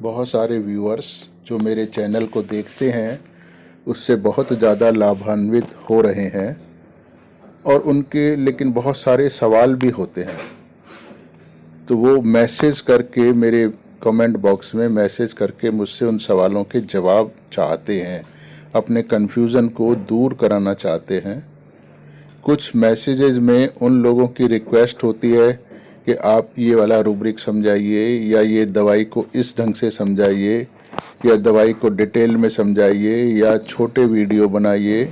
बहुत सारे व्यूअर्स जो मेरे चैनल को देखते हैं उससे बहुत ज़्यादा लाभान्वित हो रहे हैं और उनके लेकिन बहुत सारे सवाल भी होते हैं, तो वो मैसेज करके मेरे कमेंट बॉक्स में मैसेज करके मुझसे उन सवालों के जवाब चाहते हैं, अपने कन्फ्यूज़न को दूर कराना चाहते हैं। कुछ मैसेजेस में उन लोगों की रिक्वेस्ट होती है कि आप ये वाला रूब्रिक समझाइए या ये दवाई को इस ढंग से समझाइए या दवाई को डिटेल में समझाइए या छोटे वीडियो बनाइए,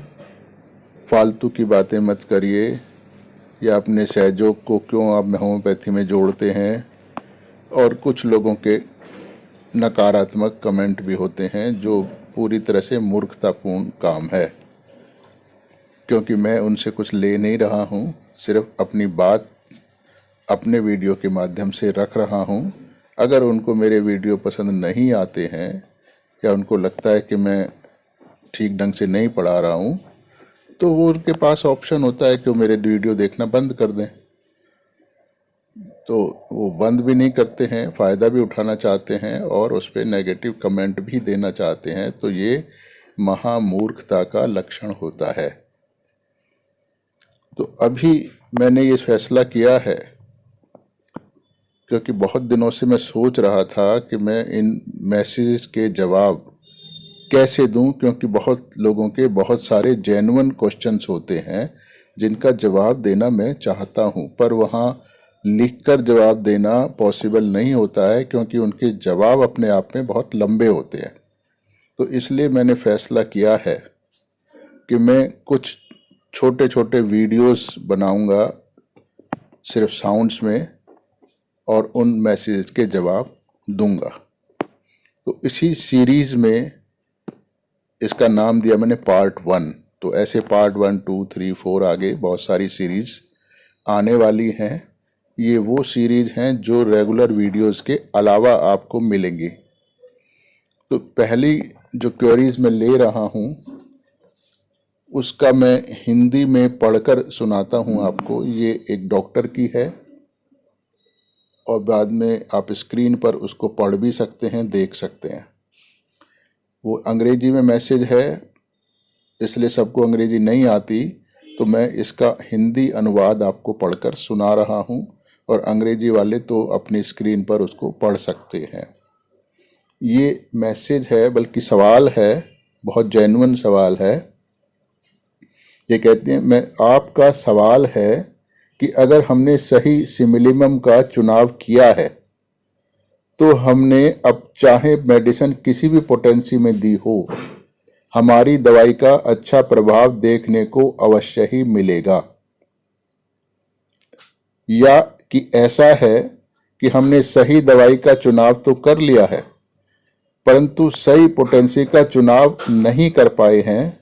फालतू की बातें मत करिए, या अपने सहयोग को क्यों आप होम्योपैथी में जोड़ते हैं। और कुछ लोगों के नकारात्मक कमेंट भी होते हैं जो पूरी तरह से मूर्खतापूर्ण काम है, क्योंकि मैं उनसे कुछ ले नहीं रहा हूँ, सिर्फ अपनी बात अपने वीडियो के माध्यम से रख रहा हूँ। अगर उनको मेरे वीडियो पसंद नहीं आते हैं या उनको लगता है कि मैं ठीक ढंग से नहीं पढ़ा रहा हूँ, तो वो उनके पास ऑप्शन होता है कि वो मेरे वीडियो देखना बंद कर दें। तो वो बंद भी नहीं करते हैं, फ़ायदा भी उठाना चाहते हैं और उस पर नेगेटिव कमेंट भी देना चाहते हैं, तो ये महामूर्खता का लक्षण होता है। तो अभी मैंने ये फैसला किया है, क्योंकि बहुत दिनों से मैं सोच रहा था कि मैं इन मैसेजेस के जवाब कैसे दूं, क्योंकि बहुत लोगों के बहुत सारे जेन्युइन क्वेश्चंस होते हैं जिनका जवाब देना मैं चाहता हूं, पर वहां लिखकर जवाब देना पॉसिबल नहीं होता है, क्योंकि उनके जवाब अपने आप में बहुत लंबे होते हैं। तो इसलिए मैंने फैसला किया है कि मैं कुछ छोटे छोटे वीडियोस बनाऊंगा सिर्फ साउंड्स में और उन मैसेज के जवाब दूंगा। तो इसी सीरीज़ में इसका नाम दिया मैंने पार्ट 1। तो ऐसे पार्ट 1, 2, 3, 4 आगे बहुत सारी सीरीज़ आने वाली हैं। ये वो सीरीज़ हैं जो रेगुलर वीडियोस के अलावा आपको मिलेंगी। तो पहली जो क्वेरीज मैं ले रहा हूँ उसका मैं हिंदी में पढ़कर सुनाता हूँ आपको। ये एक डॉक्टर की है और बाद में आप स्क्रीन पर उसको पढ़ भी सकते हैं, देख सकते हैं। वो अंग्रेजी में मैसेज है, इसलिए सबको अंग्रेजी नहीं आती, तो मैं इसका हिंदी अनुवाद आपको पढ़कर सुना रहा हूँ और अंग्रेजी वाले तो अपनी स्क्रीन पर उसको पढ़ सकते हैं। ये मैसेज है, बल्कि सवाल है, बहुत जेन्युइन सवाल है। ये कहते हैं, मैं आपका सवाल है कि अगर हमने सही सिमिलिमम का चुनाव किया है तो हमने अब चाहे मेडिसिन किसी भी पोटेंसी में दी हो, हमारी दवाई का अच्छा प्रभाव देखने को अवश्य ही मिलेगा, या कि ऐसा है कि हमने सही दवाई का चुनाव तो कर लिया है परंतु सही पोटेंसी का चुनाव नहीं कर पाए हैं,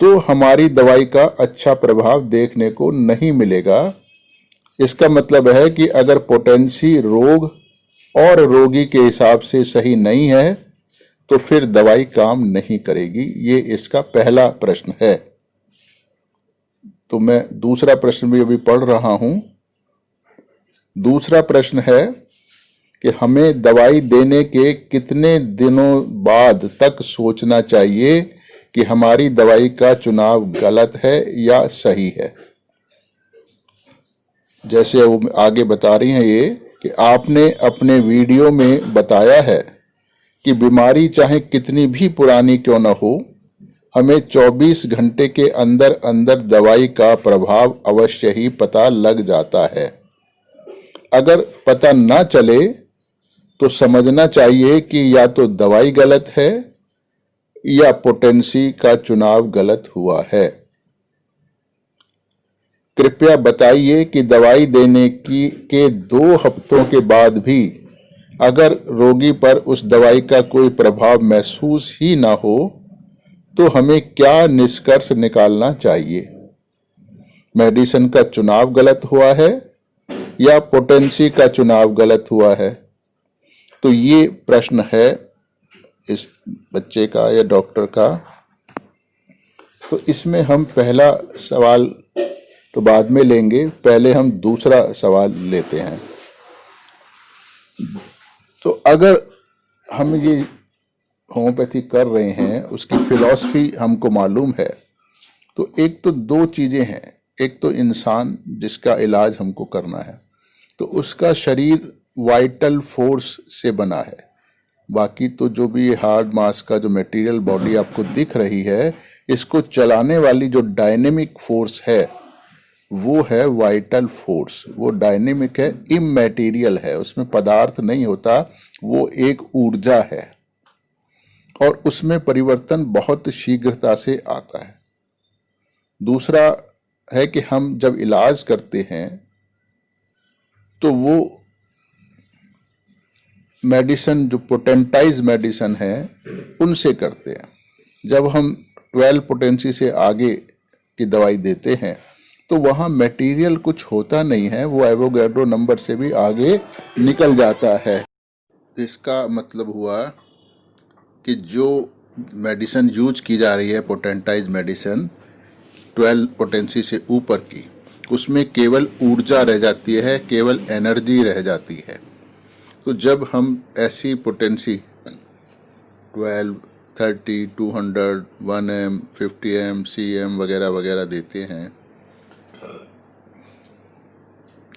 तो हमारी दवाई का अच्छा प्रभाव देखने को नहीं मिलेगा। इसका मतलब है कि अगर पोटेंसी रोग और रोगी के हिसाब से सही नहीं है तो फिर दवाई काम नहीं करेगी। ये इसका पहला प्रश्न है। तो मैं दूसरा प्रश्न भी अभी पढ़ रहा हूं। दूसरा प्रश्न है कि हमें दवाई देने के कितने दिनों बाद तक सोचना चाहिए कि हमारी दवाई का चुनाव गलत है या सही है। जैसे वो आगे बता रही हैं ये कि आपने अपने वीडियो में बताया है कि बीमारी चाहे कितनी भी पुरानी क्यों न हो, हमें 24 घंटे के अंदर अंदर दवाई का प्रभाव अवश्य ही पता लग जाता है। अगर पता ना चले तो समझना चाहिए कि या तो दवाई गलत है या पोटेंसी का चुनाव गलत हुआ है। कृपया बताइए कि दवाई देने के 2 हफ्तों के बाद भी अगर रोगी पर उस दवाई का कोई प्रभाव महसूस ही ना हो तो हमें क्या निष्कर्ष निकालना चाहिए। मेडिसिन का चुनाव गलत हुआ है या पोटेंसी का चुनाव गलत हुआ है। तो ये प्रश्न है इस बच्चे का या डॉक्टर का। तो इसमें हम पहला सवाल तो बाद में लेंगे, पहले हम दूसरा सवाल लेते हैं। तो अगर हम ये होम्योपैथी कर रहे हैं, उसकी फिलॉसफी हमको मालूम है, तो एक तो दो चीज़ें हैं। एक तो इंसान जिसका इलाज हमको करना है, तो उसका शरीर वाइटल फोर्स से बना है। बाकी तो जो भी हार्ड मास का जो मटेरियल बॉडी आपको दिख रही है, इसको चलाने वाली जो डायनेमिक फोर्स है वो है वाइटल फोर्स। वो डायनेमिक है, इमैटेरियल है, उसमें पदार्थ नहीं होता, वो एक ऊर्जा है और उसमें परिवर्तन बहुत शीघ्रता से आता है। दूसरा है कि हम जब इलाज करते हैं तो वो मेडिसिन जो पोटेंटाइज मेडिसिन है उनसे करते हैं। जब हम 12 पोटेंसी से आगे की दवाई देते हैं तो वहाँ मटेरियल कुछ होता नहीं है, वो एवोगैड्रो नंबर से भी आगे निकल जाता है। इसका मतलब हुआ कि जो मेडिसिन यूज की जा रही है, पोटेंटाइज मेडिसिन 12 पोटेंसी से ऊपर की, उसमें केवल ऊर्जा रह जाती है, केवल एनर्जी रह जाती है। तो जब हम ऐसी पोटेंसी 12, 30, 200, 1M, 50M, CM वगैरह वगैरह देते हैं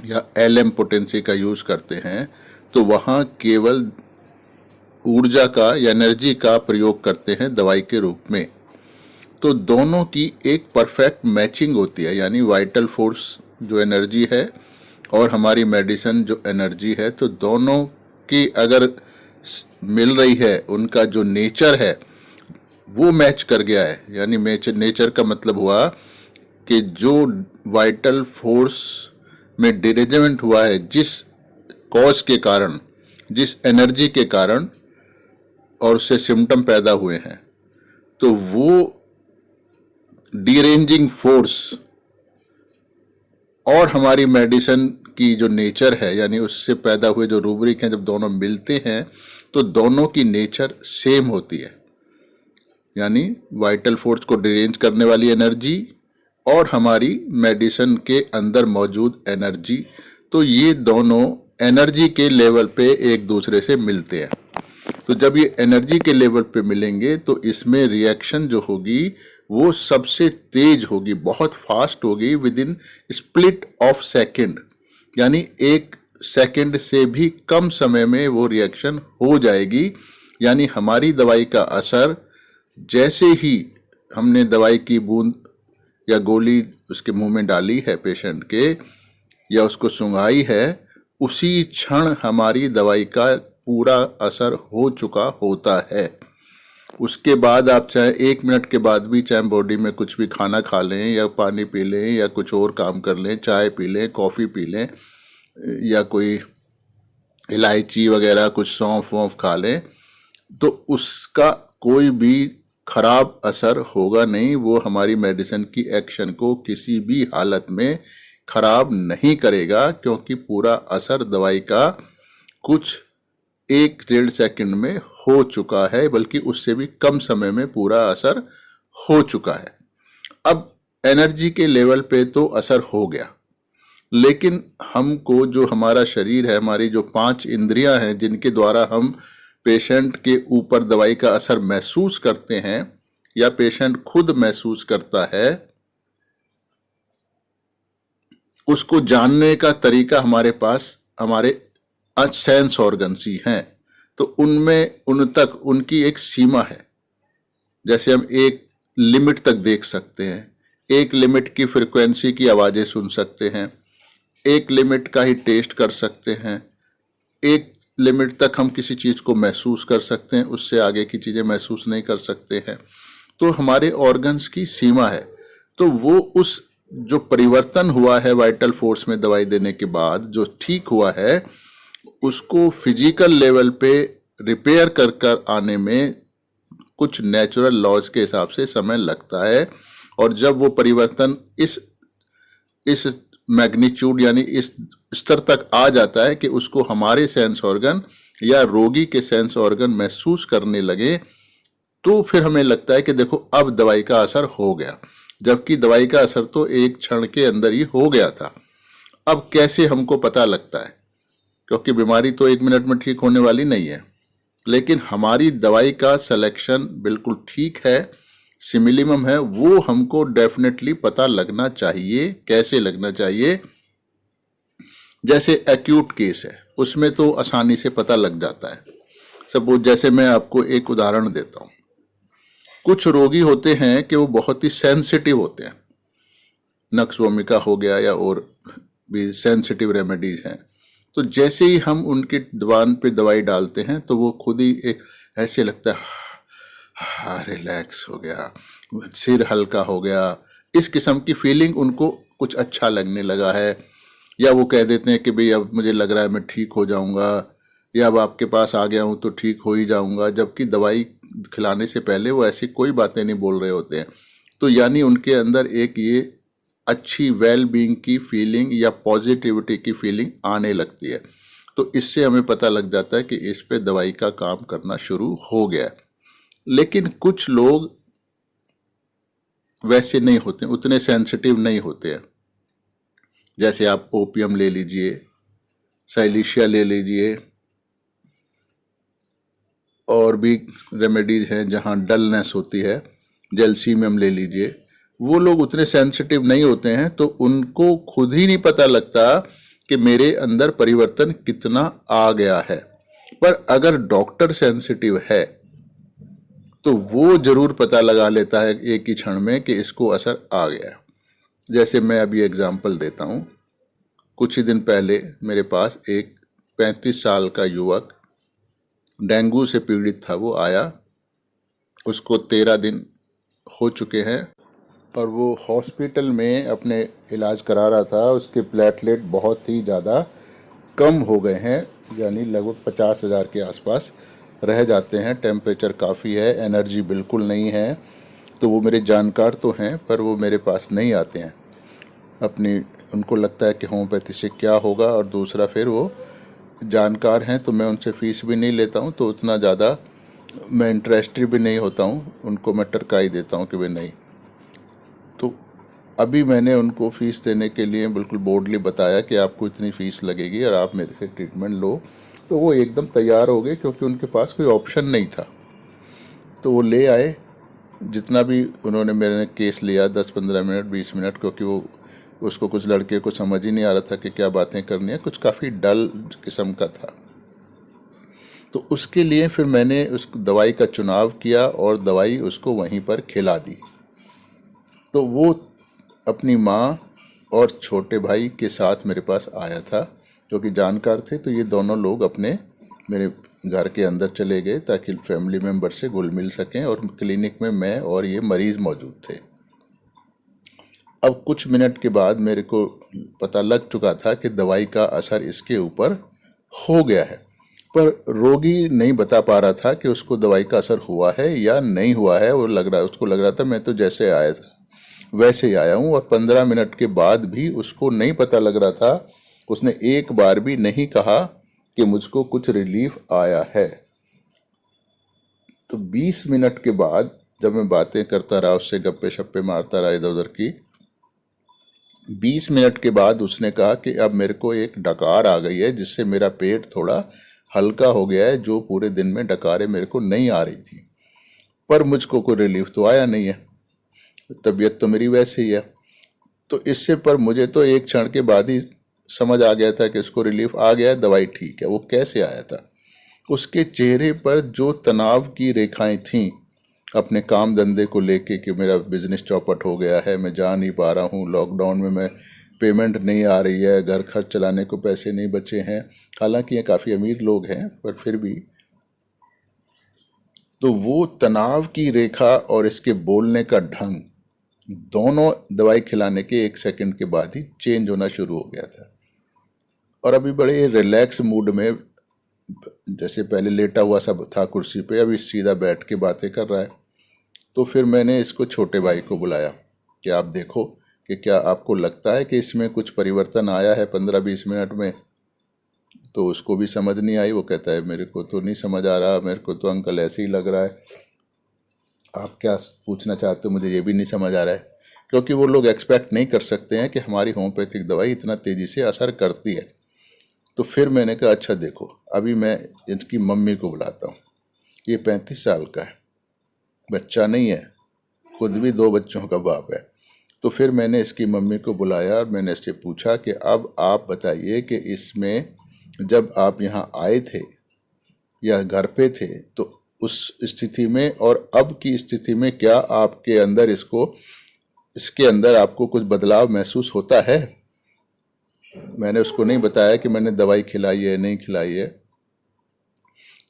या LM पोटेंसी का यूज़ करते हैं, तो वहाँ केवल ऊर्जा का या एनर्जी का प्रयोग करते हैं दवाई के रूप में। तो दोनों की एक परफेक्ट मैचिंग होती है, यानी वाइटल फोर्स जो एनर्जी है और हमारी मेडिसिन जो एनर्जी है, तो दोनों की अगर मिल रही है, उनका जो नेचर है वो मैच कर गया है। यानी नेचर का मतलब हुआ कि जो वाइटल फोर्स में डिरेजमेंट हुआ है, जिस कॉज के कारण, जिस एनर्जी के कारण और उससे सिम्टम पैदा हुए हैं, तो वो डीरेंजिंग फोर्स और हमारी मेडिसिन की जो नेचर है, यानी उससे पैदा हुए जो रूब्रिक हैं, जब दोनों मिलते हैं तो दोनों की नेचर सेम होती है। यानी वाइटल फोर्स को डिरेंज करने वाली एनर्जी और हमारी मेडिसिन के अंदर मौजूद एनर्जी, तो ये दोनों एनर्जी के लेवल पे एक दूसरे से मिलते हैं। तो जब ये एनर्जी के लेवल पे मिलेंगे तो इसमें रिएक्शन जो होगी वो सबसे तेज होगी, बहुत फास्ट होगी, with in split of second. यानी 1 सेकेंड से भी कम समय में वो रिएक्शन हो जाएगी। यानी हमारी दवाई का असर, जैसे ही हमने दवाई की बूंद या गोली उसके मुंह में डाली है पेशेंट के, या उसको सुंघाई है, उसी क्षण हमारी दवाई का पूरा असर हो चुका होता है। उसके बाद आप चाहे 1 मिनट के बाद भी चाहे बॉडी में कुछ भी खाना खा लें या पानी पी लें या कुछ और काम कर लें, चाय पी लें, कॉफ़ी पी लें या कोई इलायची वगैरह कुछ सौंफ वौंफ खा लें, तो उसका कोई भी खराब असर होगा नहीं। वो हमारी मेडिसिन की एक्शन को किसी भी हालत में खराब नहीं करेगा, क्योंकि पूरा असर दवाई का कुछ 1-1.5 सेकंड में हो चुका है, बल्कि उससे भी कम समय में पूरा असर हो चुका है। अब एनर्जी के लेवल पे तो असर हो गया, लेकिन हमको जो हमारा शरीर है, हमारी जो 5 इंद्रियां हैं जिनके द्वारा हम पेशेंट के ऊपर दवाई का असर महसूस करते हैं या पेशेंट खुद महसूस करता है, उसको जानने का तरीका हमारे पास हमारे सेंस ऑर्गन्स ही हैं। तो उनमें उन तक उनकी एक सीमा है। जैसे हम एक लिमिट तक देख सकते हैं, एक लिमिट की फ्रिक्वेंसी की आवाज़ें सुन सकते हैं, एक लिमिट का ही टेस्ट कर सकते हैं, एक लिमिट तक हम किसी चीज़ को महसूस कर सकते हैं, उससे आगे की चीज़ें महसूस नहीं कर सकते हैं। तो हमारे ऑर्गन्स की सीमा है। तो वो उस जो परिवर्तन हुआ है वाइटल फोर्स में दवाई देने के बाद, जो ठीक हुआ है, उसको फिजिकल लेवल पे रिपेयर कर कर आने में कुछ नेचुरल लॉज के हिसाब से समय लगता है। और जब वो परिवर्तन इस मैग्नीट्यूड यानी इस स्तर तक आ जाता है कि उसको हमारे सेंस ऑर्गन या रोगी के सेंस ऑर्गन महसूस करने लगे, तो फिर हमें लगता है कि देखो अब दवाई का असर हो गया, जबकि दवाई का असर तो एक क्षण के अंदर ही हो गया था। अब कैसे हमको पता लगता है? क्योंकि बीमारी तो 1 मिनट में ठीक होने वाली नहीं है। लेकिन हमारी दवाई का सिलेक्शन बिल्कुल ठीक है, सिमिलिमम है, वो हमको डेफिनेटली पता लगना चाहिए। कैसे लगना चाहिए? जैसे एक्यूट केस है, उसमें तो आसानी से पता लग जाता है। सपोज जैसे मैं आपको एक उदाहरण देता हूँ। कुछ रोगी होते हैं कि वो बहुत ही सेंसिटिव होते हैं, नक्स वोमिका हो गया या और भी सेंसिटिव रेमेडीज हैं। तो जैसे ही हम उनकी दीवान पे दवाई डालते हैं तो वो खुद ही एक ऐसे लगता है, हाँ रिलैक्स हो गया, सिर हल्का हो गया, इस किस्म की फीलिंग उनको कुछ अच्छा लगने लगा है। या वो कह देते हैं कि भाई अब मुझे लग रहा है मैं ठीक हो जाऊंगा, या अब आपके पास आ गया हूँ तो ठीक हो ही जाऊंगा, जबकि दवाई खिलाने से पहले वो ऐसी कोई बातें नहीं बोल रहे होते हैं। तो यानी उनके अंदर एक ये अच्छी वेल बीइंग की फीलिंग या पॉजिटिविटी की फीलिंग आने लगती है। तो इससे हमें पता लग जाता है कि इस पे दवाई का काम करना शुरू हो गया है। लेकिन कुछ लोग वैसे नहीं होते, उतने सेंसिटिव नहीं होते हैं। जैसे आप ओपियम ले लीजिए, साइलिशिया ले लीजिए, और भी रेमेडीज हैं जहाँ डलनेस होती है, जेलसीमियम ले लीजिए। वो लोग उतने सेंसिटिव नहीं होते हैं, तो उनको खुद ही नहीं पता लगता कि मेरे अंदर परिवर्तन कितना आ गया है। पर अगर डॉक्टर सेंसिटिव है तो वो जरूर पता लगा लेता है एक ही क्षण में कि इसको असर आ गया है। जैसे मैं अभी एग्जांपल देता हूँ। कुछ ही दिन पहले मेरे पास एक 35 साल का युवक डेंगू से पीड़ित था। वो आया, उसको 13 दिन हो चुके हैं और वो हॉस्पिटल में अपने इलाज करा रहा था। उसके प्लेटलेट बहुत ही ज़्यादा कम हो गए हैं, यानी लगभग 50,000 के आसपास रह जाते हैं। टेम्परेचर काफ़ी है, एनर्जी बिल्कुल नहीं है। तो वो मेरे जानकार तो हैं, पर वो मेरे पास नहीं आते हैं। अपनी उनको लगता है कि होम्योपैथी से क्या होगा, और दूसरा फिर वो जानकार हैं तो मैं उनसे फ़ीस भी नहीं लेता हूँ, तो उतना ज़्यादा मैं इंटरेस्टेड भी नहीं होता हूँ। उनको मैं टरकाई देता हूँ कि वे नहीं। तो अभी मैंने उनको फ़ीस देने के लिए बिल्कुल बोल्डली बताया कि आपको इतनी फ़ीस लगेगी और आप मेरे से ट्रीटमेंट लो। तो वो एकदम तैयार हो गए, क्योंकि उनके पास कोई ऑप्शन नहीं था। तो वो ले आए। जितना भी उन्होंने मेरे केस लिया, 10-15 मिनट 20 मिनट, क्योंकि वो उसको कुछ लड़के को समझ ही नहीं आ रहा था कि क्या बातें करनी है, कुछ काफ़ी डल किस्म का था। तो उसके लिए फिर मैंने उस दवाई का चुनाव किया और दवाई उसको वहीं पर खिला दी। तो वो अपनी माँ और छोटे भाई के साथ मेरे पास आया था, जो कि जानकार थे। तो ये दोनों लोग अपने मेरे घर के अंदर चले गए ताकि फैमिली मेम्बर से घुल मिल सकें, और क्लिनिक में मैं और ये मरीज़ मौजूद थे। अब कुछ मिनट के बाद मेरे को पता लग चुका था कि दवाई का असर इसके ऊपर हो गया है, पर रोगी नहीं बता पा रहा था कि उसको दवाई का असर हुआ है या नहीं हुआ है। वो लग रहा उसको लग रहा था मैं तो जैसे आया था वैसे ही आया हूँ, और 15 मिनट के बाद भी उसको नहीं पता लग रहा था। उसने एक बार भी नहीं कहा कि मुझको कुछ रिलीफ आया है। तो 20 मिनट के बाद जब मैं बातें करता रहा, उससे गप्पे शप्पे मारता रहा इधर उधर की, 20 मिनट के बाद उसने कहा कि अब मेरे को एक डकार आ गई है, जिससे मेरा पेट थोड़ा हल्का हो गया है। जो पूरे दिन में डकारें मेरे को नहीं आ रही थी, पर मुझको कोई रिलीफ तो आया नहीं है। तबीयत तो मेरी वैसे ही है। तो इससे पर मुझे तो एक क्षण के बाद ही समझ आ गया था कि उसको रिलीफ आ गया है, दवाई ठीक है। वो कैसे आया था? उसके चेहरे पर जो तनाव की रेखाएं थीं अपने काम धंधे को लेके, कि मेरा बिजनेस चौपट हो गया है, मैं जा नहीं पा रहा हूँ, लॉकडाउन में मैं पेमेंट नहीं आ रही है, घर खर्च चलाने को पैसे नहीं बचे हैं। हालांकि ये काफ़ी अमीर लोग हैं, पर फिर भी। तो वो तनाव की रेखा और इसके बोलने का ढंग दोनों दवाई खिलाने के 1 सेकंड के बाद ही चेंज होना शुरू हो गया था। और अभी बड़े रिलैक्स मूड में, जैसे पहले लेटा हुआ सब था कुर्सी पे, अभी सीधा बैठ के बातें कर रहा है। तो फिर मैंने इसको छोटे भाई को बुलाया कि आप देखो कि क्या आपको लगता है कि इसमें कुछ परिवर्तन आया है 15-20 मिनट में। तो उसको भी समझ नहीं आई। वो कहता है मेरे को तो नहीं समझ आ रहा, मेरे को तो अंकल ऐसे ही लग रहा है। आप क्या पूछना चाहते हो मुझे ये भी नहीं समझ आ रहा है। क्योंकि वो लोग एक्सपेक्ट नहीं कर सकते हैं कि हमारी होम्योपैथिक दवाई इतना तेज़ी से असर करती है। तो फिर मैंने कहा अच्छा देखो, अभी मैं इसकी मम्मी को बुलाता हूँ। ये 35 साल का है, बच्चा नहीं है, खुद भी 2 बच्चों का बाप है। तो फिर मैंने इसकी मम्मी को बुलाया और मैंने इससे पूछा कि अब आप बताइए कि इसमें जब आप यहाँ आए थे या घर पे थे तो उस स्थिति में और अब की स्थिति में क्या आपके अंदर इसके अंदर आपको कुछ बदलाव महसूस होता है। मैंने उसको नहीं बताया कि मैंने दवाई खिलाई है नहीं खिलाई है।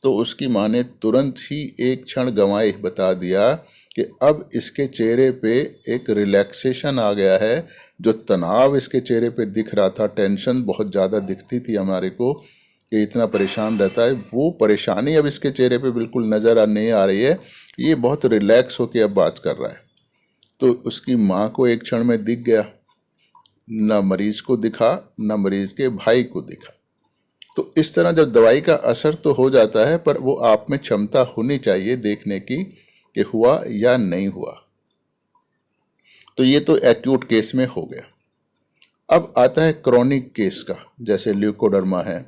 तो उसकी माँ ने तुरंत ही एक क्षण गंवाए बता दिया कि अब इसके चेहरे पे एक रिलैक्सेशन आ गया है। जो तनाव इसके चेहरे पे दिख रहा था, टेंशन बहुत ज़्यादा दिखती थी हमारे को कि इतना परेशान रहता है, वो परेशानी अब इसके चेहरे पे बिल्कुल नज़र नहीं आ रही है। ये बहुत रिलैक्स होके अब बात कर रहा है। तो उसकी माँ को एक क्षण में दिख गया, ना मरीज को दिखा ना मरीज के भाई को दिखा। तो इस तरह जब दवाई का असर तो हो जाता है, पर वो आप में क्षमता होनी चाहिए देखने की कि हुआ या नहीं हुआ। तो ये तो एक्यूट केस में हो गया। अब आता है क्रॉनिक केस का, जैसे ल्यूकोडर्मा है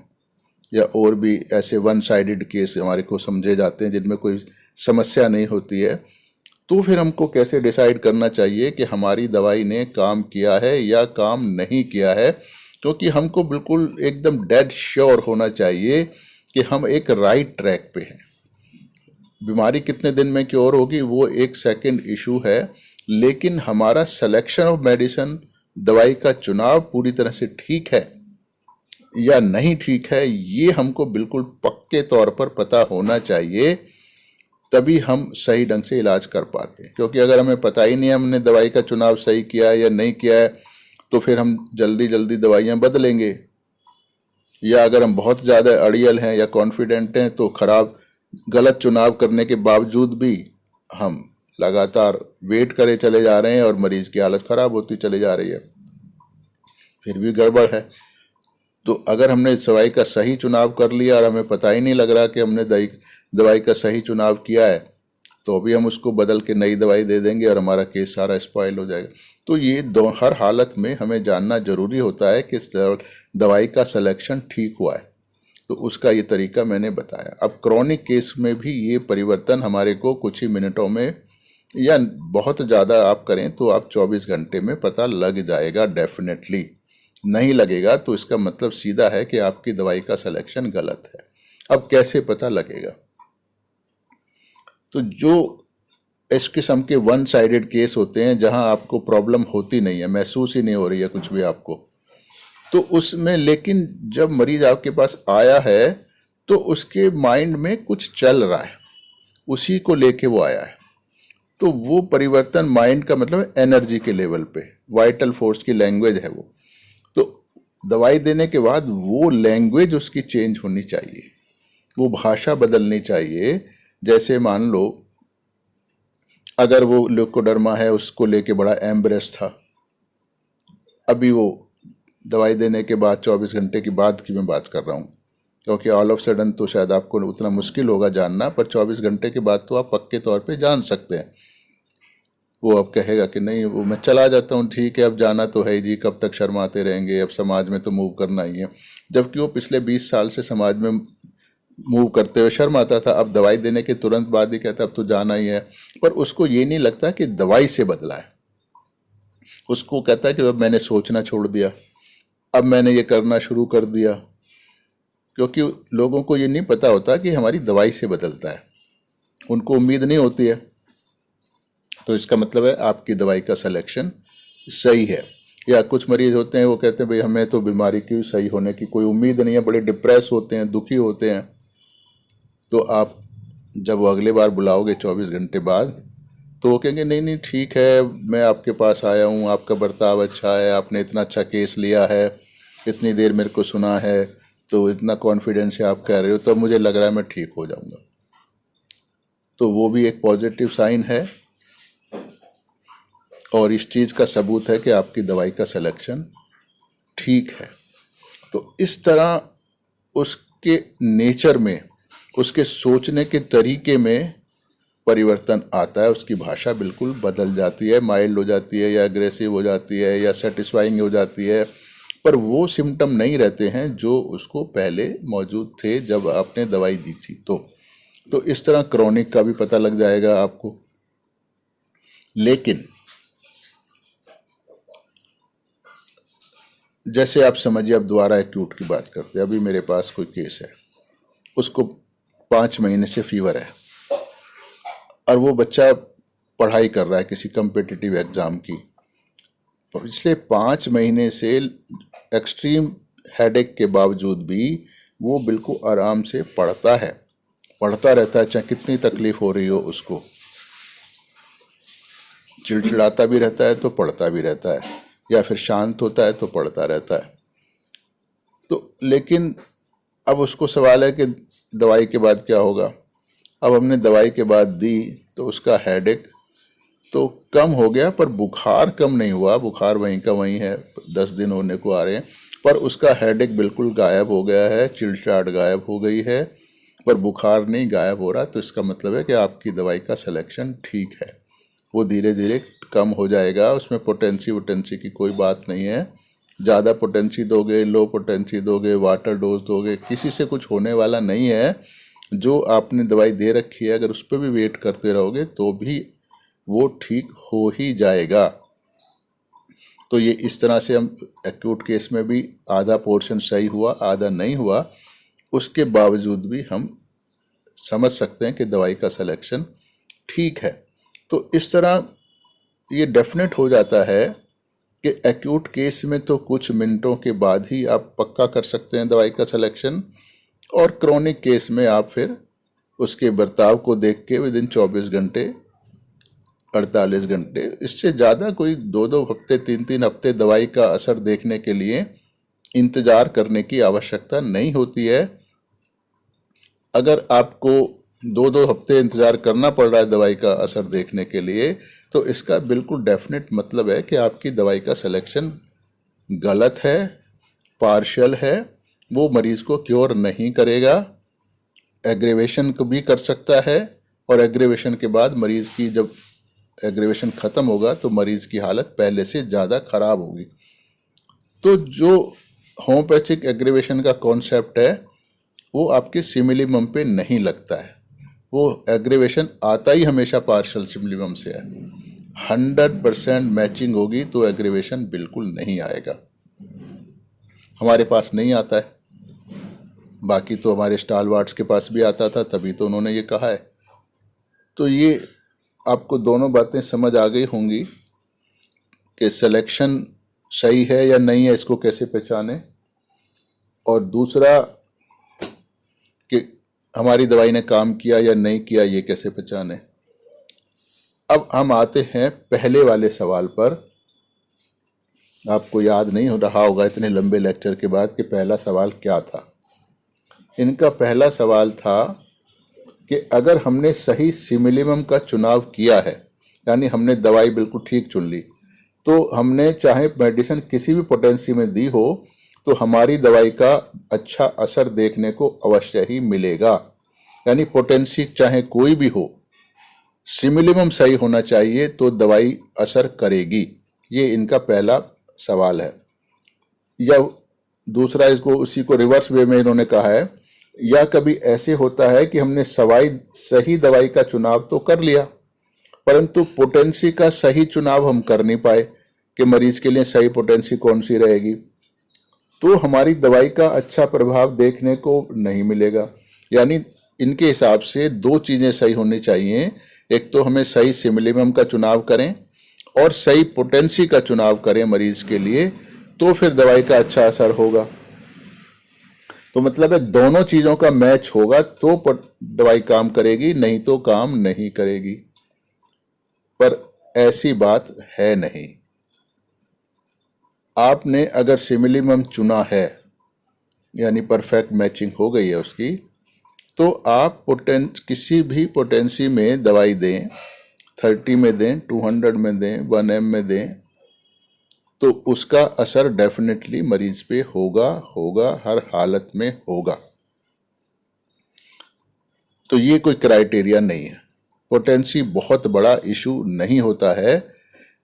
या और भी ऐसे वन साइडेड केस हमारे को समझे जाते हैं जिनमें कोई समस्या नहीं होती है। तो फिर हमको कैसे डिसाइड करना चाहिए कि हमारी दवाई ने काम किया है या काम नहीं किया है, क्योंकि हमको बिल्कुल एकदम डेड श्योर होना चाहिए कि हम एक राइट ट्रैक पे हैं। बीमारी कितने दिन में क्योर होगी वो एक सेकंड इशू है, लेकिन हमारा सिलेक्शन ऑफ मेडिसिन, दवाई का चुनाव पूरी तरह से ठीक है या नहीं ठीक है, ये हमको बिल्कुल पक्के तौर पर पता होना चाहिए, तभी हम सही ढंग से इलाज कर पाते हैं। क्योंकि अगर हमें पता ही नहीं है हमने दवाई का चुनाव सही किया है या नहीं किया है, तो फिर हम जल्दी जल्दी दवाइयाँ बदलेंगे, या अगर हम बहुत ज़्यादा अड़ियल हैं या कॉन्फिडेंट हैं तो गलत चुनाव करने के बावजूद भी हम लगातार वेट करे चले जा रहे हैं और मरीज की हालत ख़राब होती चली जा रही है, फिर भी गड़बड़ है। तो अगर हमने दवाई का सही चुनाव कर लिया और हमें पता ही नहीं लग रहा कि हमने दवाई का सही चुनाव किया है, तो अभी हम उसको बदल के नई दवाई दे देंगे और हमारा केस सारा स्पॉइल हो जाएगा। तो ये हर हालत में हमें जानना जरूरी होता है कि दवाई का सिलेक्शन ठीक हुआ है। तो उसका ये तरीका मैंने बताया। अब क्रॉनिक केस में भी ये परिवर्तन हमारे को कुछ ही मिनटों में, या बहुत ज़्यादा आप करें तो आप 24 घंटे में पता लग जाएगा डेफिनेटली। नहीं लगेगा तो इसका मतलब सीधा है कि आपकी दवाई का सिलेक्शन गलत है। अब कैसे पता लगेगा? तो जो इस किस्म के वन साइडेड केस होते हैं जहां आपको प्रॉब्लम होती नहीं है, महसूस ही नहीं हो रही है कुछ भी आपको, तो उसमें लेकिन जब मरीज आपके पास आया है तो उसके माइंड में कुछ चल रहा है, उसी को लेके वो आया है। तो वो परिवर्तन माइंड का मतलब एनर्जी के लेवल पे, वाइटल फोर्स की लैंग्वेज है वो। तो दवाई देने के बाद वो लैंग्वेज उसकी चेंज होनी चाहिए, वो भाषा बदलनी चाहिए। जैसे मान लो अगर वो ल्यूकोडर्मा है, उसको लेके बड़ा एम्ब्रेस था, अभी वो दवाई देने के बाद 24 घंटे की बाद की मैं बात कर रहा हूँ, क्योंकि ऑल ऑफ सडन तो शायद आपको उतना मुश्किल होगा जानना, पर 24 घंटे के बाद तो आप पक्के तौर पे जान सकते हैं। वो अब कहेगा कि नहीं वो मैं चला जाता हूँ, ठीक है अब जाना तो है जी, कब तक शर्माते रहेंगे, अब समाज में तो मूव करना ही है। जबकि वो पिछले 20 साल से समाज में मूव करते हुए शर्माता था, अब दवाई देने के तुरंत बाद ही कहता अब तो जाना ही है। पर उसको ये नहीं लगता कि दवाई से बदला है, उसको कहता है कि अब मैंने सोचना छोड़ दिया, अब मैंने ये करना शुरू कर दिया। क्योंकि लोगों को ये नहीं पता होता कि हमारी दवाई से बदलता है, उनको उम्मीद नहीं होती है। तो इसका मतलब है आपकी दवाई का सिलेक्शन सही है। या कुछ मरीज होते हैं वो कहते हैं भाई हमें तो बीमारी की सही होने की कोई उम्मीद नहीं है, बड़े डिप्रेस होते हैं, दुखी होते हैं। तो आप जब वो अगले बार बुलाओगे 24 घंटे बाद, तो वो कहेंगे नहीं नहीं ठीक है, मैं आपके पास आया हूँ, आपका बर्ताव अच्छा है, आपने इतना अच्छा केस लिया है, इतनी देर मेरे को सुना है, तो इतना कॉन्फिडेंस से आप कह रहे हो, तो मुझे लग रहा है मैं ठीक हो जाऊँगा। तो वो भी एक पॉजिटिव साइन है और इस चीज़ का सबूत है कि आपकी दवाई का सिलेक्शन ठीक है। तो इस तरह उसके नेचर में, उसके सोचने के तरीके में परिवर्तन आता है, उसकी भाषा बिल्कुल बदल जाती है, माइल्ड हो जाती है या एग्रेसिव हो जाती है या सेटिस्फाइंग हो जाती है, पर वो सिम्टम नहीं रहते हैं जो उसको पहले मौजूद थे जब आपने दवाई दी थी। तो इस तरह क्रोनिक का भी पता लग जाएगा आपको। लेकिन जैसे आप समझिए, अब दोबारा एक्यूट की बात करते हैं। अभी मेरे पास कोई केस है, उसको 5 महीने से फीवर है और वो बच्चा पढ़ाई कर रहा है किसी कम्पिटिटिव एग्जाम की। पिछले 5 महीने से एक्सट्रीम हेडेक के बावजूद भी वो बिल्कुल आराम से पढ़ता रहता है, चाहे कितनी तकलीफ हो रही हो उसको। चिड़चिड़ाता भी रहता है तो पढ़ता भी रहता है, या फिर शांत होता है तो पढ़ता रहता है। तो लेकिन अब उसको सवाल है कि दवाई के बाद क्या होगा। अब हमने दवाई के बाद दी तो उसका हेडेक तो कम हो गया, पर बुखार कम नहीं हुआ। बुखार वहीं का वहीं है, 10 दिन होने को आ रहे हैं, पर उसका हेडेक बिल्कुल गायब हो गया है, चिड़चिड़ाहट गायब हो गई है, पर बुखार नहीं गायब हो रहा। तो इसका मतलब है कि आपकी दवाई का सिलेक्शन ठीक है। वो धीरे धीरे कम हो जाएगा, उसमें पोटेंसी की कोई बात नहीं है। ज़्यादा पोटेंसी दोगे, लो पोटेंसी दोगे, वाटर डोज दोगे, किसी से कुछ होने वाला नहीं है। जो आपने दवाई दे रखी है, अगर उस पर भी वेट करते रहोगे तो भी वो ठीक हो ही जाएगा। तो ये इस तरह से हम एक्यूट केस में भी आधा पोर्शन सही हुआ, आधा नहीं हुआ, उसके बावजूद भी हम समझ सकते हैं कि दवाई का सिलेक्शन ठीक है। तो इस तरह ये डेफिनेट हो जाता है कि एक्यूट केस में तो कुछ मिनटों के बाद ही आप पक्का कर सकते हैं दवाई का सिलेक्शन, और क्रोनिक केस में आप फिर उसके बर्ताव को देख के विदिन 24 घंटे, 48 घंटे, इससे ज़्यादा कोई 2-2 हफ्ते, 3-3 हफ्ते दवाई का असर देखने के लिए इंतज़ार करने की आवश्यकता नहीं होती है। अगर आपको 2-2 हफ्ते इंतज़ार करना पड़ रहा है दवाई का असर देखने के लिए, तो इसका बिल्कुल डेफिनेट मतलब है कि आपकी दवाई का सिलेक्शन गलत है, पार्शियल है, वो मरीज़ को क्योर नहीं करेगा, एग्रेवेशन को भी कर सकता है, और एग्रेवेशन के बाद मरीज़ की जब एग्रेवेशन ख़त्म होगा तो मरीज़ की हालत पहले से ज़्यादा ख़राब होगी। तो जो होम्योपैथिक एग्रेवेशन का कॉन्सेप्ट है वो आपके सिमिलिमम पे नहीं लगता है। वो एग्रेवेशन आता ही हमेशा पार्शियल सिमिलिमम से है। 100% मैचिंग होगी तो एग्रेवेशन बिल्कुल नहीं आएगा। हमारे पास नहीं आता है, बाकी तो हमारे स्टालवार्ट्स के पास भी आता था, तभी तो उन्होंने ये कहा है। तो ये आपको दोनों बातें समझ आ गई होंगी कि सिलेक्शन सही है या नहीं है, इसको कैसे पहचाने, और दूसरा कि हमारी दवाई ने काम किया या नहीं किया, ये कैसे पहचाने। अब हम आते हैं पहले वाले सवाल पर। आपको याद नहीं हो रहा होगा इतने लंबे लेक्चर के बाद कि पहला सवाल क्या था। इनका पहला सवाल था कि अगर हमने सही सिमिलिमम का चुनाव किया है, यानी हमने दवाई बिल्कुल ठीक चुन ली, तो हमने चाहे मेडिसिन किसी भी पोटेंसी में दी हो तो हमारी दवाई का अच्छा असर देखने को अवश्य ही मिलेगा। यानी पोटेंसी चाहे कोई भी हो, सिमिलिमम सही होना चाहिए तो दवाई असर करेगी। ये इनका पहला सवाल है। या दूसरा, इसको उसी को रिवर्स वे में इन्होंने कहा है, या कभी ऐसे होता है कि हमने सही दवाई का चुनाव तो कर लिया, परंतु पोटेंसी का सही चुनाव हम कर नहीं पाए कि मरीज के लिए सही पोटेंसी कौन सी रहेगी, तो हमारी दवाई का अच्छा प्रभाव देखने को नहीं मिलेगा। यानी इनके हिसाब से 2 चीज़ें सही होनी चाहिए। एक तो हमें सही सिमिलिमम का चुनाव करें और सही पोटेंसी का चुनाव करें मरीज के लिए, तो फिर दवाई का अच्छा असर होगा। तो मतलब है दोनों चीज़ों का मैच होगा तो दवाई काम करेगी, नहीं तो काम नहीं करेगी। पर ऐसी बात है नहीं। आपने अगर सिमिलिमम चुना है, यानी परफेक्ट मैचिंग हो गई है उसकी, तो आप किसी भी पोटेंसी में दवाई दें, 30 में दें, 200 में दें, 1M में दें, तो उसका असर डेफिनेटली मरीज पे होगा, हर हालत में होगा। तो ये कोई क्राइटेरिया नहीं है। पोटेंसी बहुत बड़ा इशू नहीं होता है,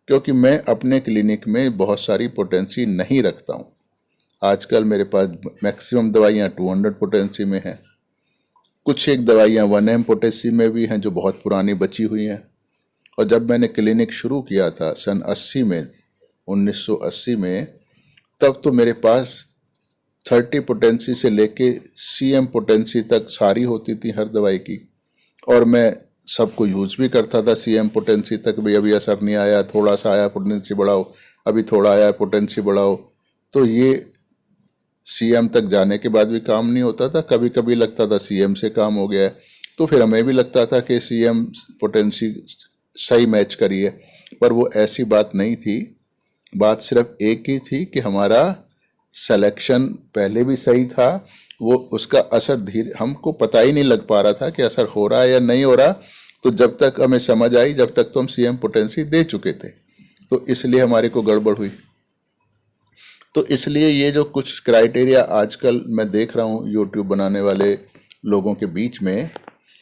क्योंकि मैं अपने क्लिनिक में बहुत सारी पोटेंसी नहीं रखता हूँ। आजकल मेरे पास मैक्सिमम दवाइयाँ 200 पोटेंसी में हैं। कुछ एक दवाइयाँ 1M पोटेंसी में भी हैं जो बहुत पुरानी बची हुई हैं। और जब मैंने क्लिनिक शुरू किया था सन 80 में, 1980 में, तब तो मेरे पास 30 पोटेंसी से लेके CM पोटेंसी तक सारी होती थी हर दवाई की। और मैं सबको यूज़ भी करता था CM पोटेंसी तक भी। अभी असर नहीं आया, थोड़ा सा आया, पोटेंसी बढ़ाओ, अभी थोड़ा आया, पोटेंसी बढ़ाओ। तो ये CM तक जाने के बाद भी काम नहीं होता था। कभी कभी लगता था CM से काम हो गया है, तो फिर हमें भी लगता था कि CM पोटेंसी सही मैच करिए, पर वो ऐसी बात नहीं थी। बात सिर्फ एक ही थी कि हमारा सिलेक्शन पहले भी सही था, वो उसका असर धीरे, हमको पता ही नहीं लग पा रहा था कि असर हो रहा है या नहीं हो रहा। तो जब तक हमें समझ आई, जब तक तो हम CM पोटेंसी दे चुके थे, तो इसलिए हमारे को गड़बड़ हुई। तो इसलिए ये जो कुछ क्राइटेरिया आजकल मैं देख रहा हूँ यूट्यूब बनाने वाले लोगों के बीच में,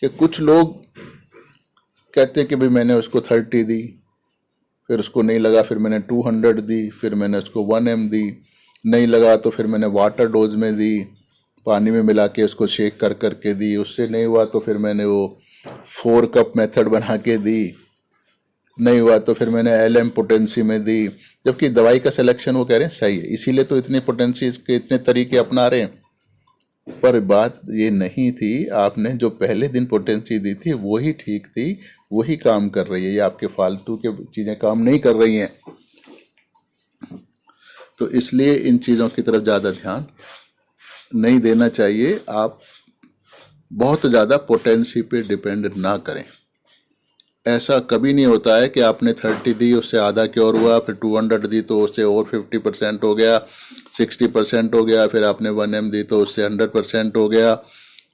कि कुछ लोग कहते हैं कि भाई मैंने उसको 30 दी, फिर उसको नहीं लगा, फिर मैंने 200 दी, फिर मैंने उसको 1M दी, नहीं लगा तो फिर मैंने वाटर डोज में दी, पानी में मिला के उसको शेक कर करके दी, उससे नहीं हुआ तो फिर मैंने वो 4 कप मेथड बना के दी, नहीं हुआ तो फिर मैंने LM पोटेंसी में दी। जबकि दवाई का सिलेक्शन वो कह रहे हैं सही है, इसीलिए तो इतनी पोटेंसी के इतने तरीके अपना रहे हैं। पर बात ये नहीं थी, आपने जो पहले दिन पोटेंसी दी थी वही ठीक थी, वही काम कर रही है। ये आपके फालतू के चीज़ें काम नहीं कर रही हैं। तो इसलिए इन चीज़ों की तरफ ज़्यादा ध्यान नहीं देना चाहिए। आप बहुत ज़्यादा पोटेंसी पे डिपेंड ना करें। ऐसा कभी नहीं होता है कि आपने 30 दी, उससे आधा क्योर हुआ, फिर 200 दी तो उससे और 50% हो गया, 60% हो गया, फिर आपने 1M दी तो उससे 100% हो गया।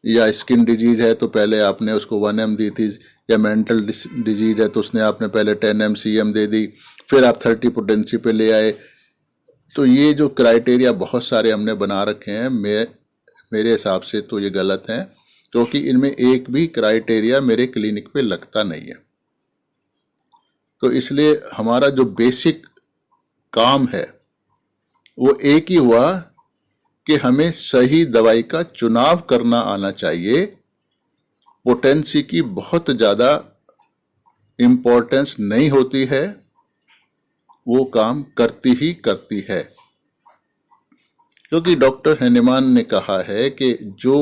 या स्किन डिजीज है तो पहले आपने उसको 1M दी थी, या मेंटल डिजीज है तो उसने आपने पहले 10M CM दे दी, फिर आप 30 पोटेंसी पे ले आए। तो ये जो क्राइटेरिया बहुत सारे हमने बना रखे हैं, मेरे हिसाब से तो ये गलत हैं, क्योंकि इनमें एक भी क्राइटेरिया मेरे क्लिनिक पे लगता नहीं है। तो इसलिए हमारा जो बेसिक काम है वो एक ही हुआ कि हमें सही दवाई का चुनाव करना आना चाहिए। पोटेंसी की बहुत ज़्यादा इम्पोर्टेंस नहीं होती है, वो काम करती ही करती है। क्योंकि डॉक्टर हैनेमान ने कहा है कि जो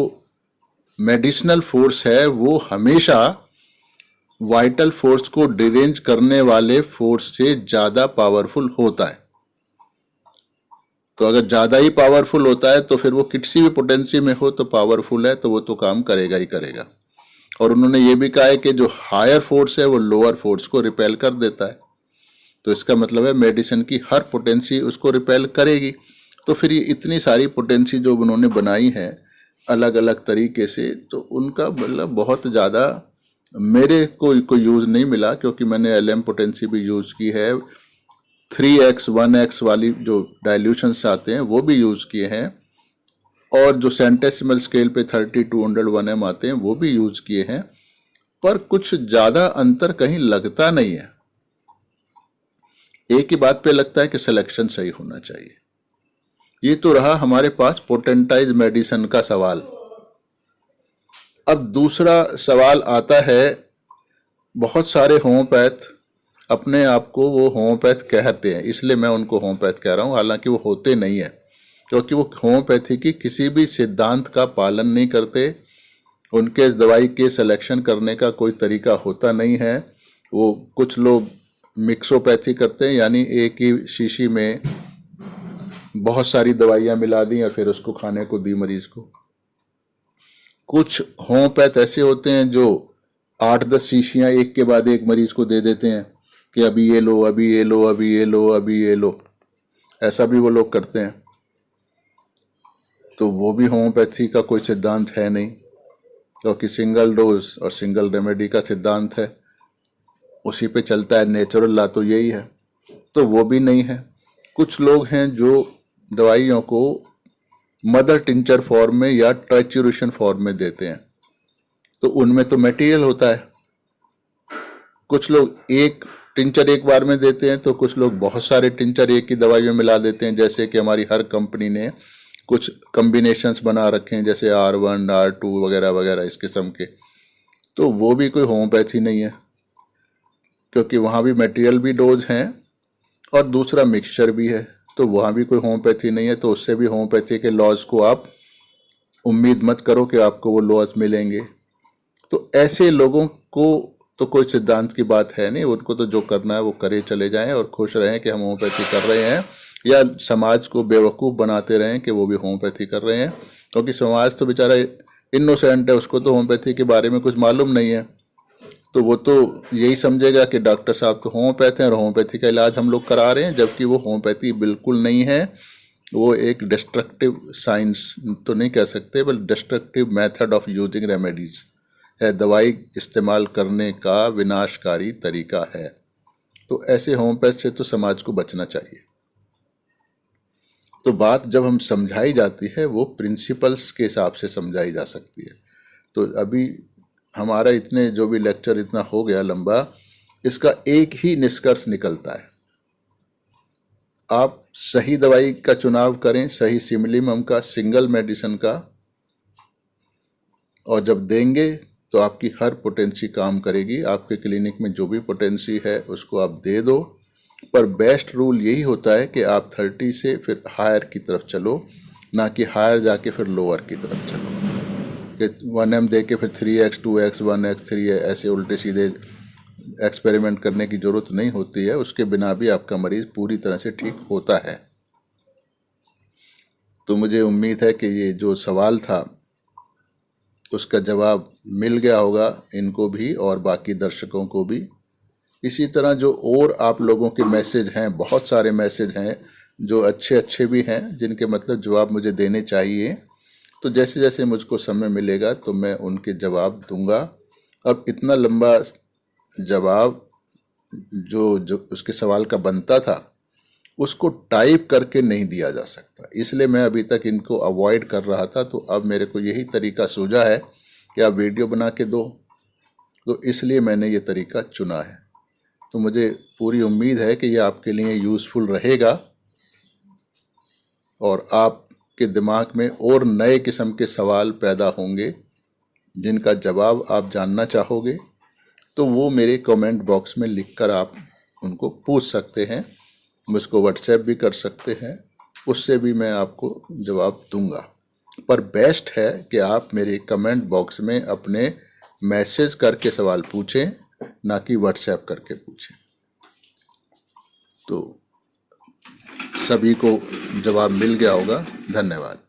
मेडिसिनल फोर्स है वो हमेशा वाइटल फोर्स को डिरेंज करने वाले फोर्स से ज़्यादा पावरफुल होता है। तो अगर ज़्यादा ही पावरफुल होता है तो फिर वो किसी भी पोटेंसी में हो तो पावरफुल है, तो वो तो काम करेगा ही करेगा। और उन्होंने ये भी कहा है कि जो हायर फोर्स है वो लोअर फोर्स को रिपेल कर देता है। तो इसका मतलब है मेडिसिन की हर पोटेंसी उसको रिपेल करेगी। तो फिर ये इतनी सारी पोटेंसी जो उन्होंने बनाई है अलग अलग तरीके से, तो उनका मतलब बहुत ज़्यादा मेरे को यूज़ नहीं मिला, क्योंकि मैंने LM पोटेंसी भी यूज़ की है, 3x 1x वाली जो डाइल्यूशंस आते हैं वो भी यूज़ किए हैं, और जो सेंटेसिमल स्केल पे 30 200 1M आते हैं वो भी यूज़ किए हैं, पर कुछ ज़्यादा अंतर कहीं लगता नहीं है। एक ही बात पे लगता है कि सिलेक्शन सही होना चाहिए। ये तो रहा हमारे पास पोटेंटाइज मेडिसिन का सवाल। अब दूसरा सवाल आता है, बहुत सारे होम्योपैथ अपने आप को वो होम्योपैथ कहते हैं, इसलिए मैं उनको होम्योपैथ कह रहा हूँ, हालांकि वो होते नहीं है, क्योंकि वो होम्योपैथी की किसी भी सिद्धांत का पालन नहीं करते। उनके इस दवाई के सिलेक्शन करने का कोई तरीका होता नहीं है। वो कुछ लोग मिक्सोपैथी करते हैं, यानी एक ही शीशी में बहुत सारी दवाइयाँ मिला दी और फिर उसको खाने को दी मरीज को। कुछ होम्योपैथ ऐसे होते हैं जो 8-10 शीशियाँ एक के बाद एक मरीज को दे देते हैं कि अभी ये लो, अभी ये लो, अभी ये लो, अभी ये लो। ऐसा भी वो लोग करते हैं। तो वो भी होम्योपैथी का कोई सिद्धांत है नहीं, क्योंकि सिंगल डोज और सिंगल रेमेडी का सिद्धांत है, उसी पे चलता है। नेचुरल लॉ तो यही है, तो वो भी नहीं है। कुछ लोग हैं जो दवाइयों को मदर टिंचर फॉर्म में या ट्राइच्यूरेशन फॉर्म में देते हैं, तो उनमें तो मटेरियल होता है। कुछ लोग एक टिंचर एक बार में देते हैं, तो कुछ लोग बहुत सारे टिंचर एक ही दवाई में मिला देते हैं। जैसे कि हमारी हर कंपनी ने कुछ कम्बिनेशंस बना रखे हैं, जैसे R1 R2 वगैरह वगैरह इस किस्म के। तो वो भी कोई होम्योपैथी नहीं है, क्योंकि वहाँ भी मटेरियल भी डोज हैं और दूसरा मिक्सचर भी है, तो वहाँ भी कोई होम्योपैथी नहीं है। तो उससे भी होम्योपैथी के लॉज को आप उम्मीद मत करो कि आपको वो लॉज मिलेंगे। तो ऐसे लोगों को तो कोई सिद्धांत की बात है नहीं, उनको तो जो करना है वो करे चले जाएं और खुश रहें कि हम होम्योपैथी कर रहे हैं, या समाज को बेवकूफ़ बनाते रहें कि वो भी होम्योपैथी कर रहे हैं। क्योंकि समाज तो बेचारा इनोसेंट है, उसको तो होम्योपैथी के बारे में कुछ मालूम नहीं है। तो वो तो यही समझेगा कि डॉक्टर साहब तो होम्योपैथ हैं और होम्योपैथी का इलाज हम लोग करा रहे हैं, जबकि वो होम्योपैथी बिल्कुल नहीं है। वो एक डिस्ट्रक्टिव साइंस तो नहीं कह सकते, बल्कि destructive method of using remedies है। दवाई इस्तेमाल करने का विनाशकारी तरीका है। तो ऐसे होम्योपैथ से तो समाज को बचना चाहिए। तो बात जब हम समझाई जाती है वो प्रिंसिपल्स के हिसाब से समझाई जा सकती है। तो अभी हमारा इतने जो भी लेक्चर इतना हो गया लंबा, इसका एक ही निष्कर्ष निकलता है, आप सही दवाई का चुनाव करें, सही सिमिलिमम का, सिंगल मेडिसिन का, और जब देंगे तो आपकी हर पोटेंसी काम करेगी। आपके क्लिनिक में जो भी पोटेंसी है उसको आप दे दो। पर बेस्ट रूल यही होता है कि आप 30 से फिर हायर की तरफ चलो, ना कि हायर जाके फिर लोअर की तरफ चलो कि 1M दे के फिर 3x 2x 1x 3 ऐसे उल्टे सीधे एक्सपेरिमेंट करने की ज़रूरत नहीं होती है। उसके बिना भी आपका मरीज़ पूरी तरह से ठीक होता है। तो मुझे उम्मीद है कि ये जो सवाल था उसका जवाब मिल गया होगा इनको भी और बाकी दर्शकों को भी। इसी तरह जो और आप लोगों के मैसेज हैं, बहुत सारे मैसेज हैं जो अच्छे अच्छे भी हैं, जिनके मतलब जवाब मुझे देने चाहिए। तो जैसे जैसे मुझको समय मिलेगा तो मैं उनके जवाब दूंगा। अब इतना लंबा जवाब जो उसके सवाल का बनता था उसको टाइप करके नहीं दिया जा सकता, इसलिए मैं अभी तक इनको अवॉइड कर रहा था। तो अब मेरे को यही तरीका सूझा है कि आप वीडियो बना के दो, तो इसलिए मैंने ये तरीका चुना है। तो मुझे पूरी उम्मीद है कि ये आपके लिए यूज़फुल रहेगा और आपके दिमाग में और नए किस्म के सवाल पैदा होंगे जिनका जवाब आप जानना चाहोगे। तो वो मेरे कमेंट बॉक्स में लिखकर आप उनको पूछ सकते हैं, मुझको व्हाट्सएप भी कर सकते हैं, उससे भी मैं आपको जवाब दूंगा। पर बेस्ट है कि आप मेरे कमेंट बॉक्स में अपने मैसेज करके सवाल पूछें, ना कि व्हाट्सएप करके पूछें। तो सभी को जवाब मिल गया होगा। धन्यवाद।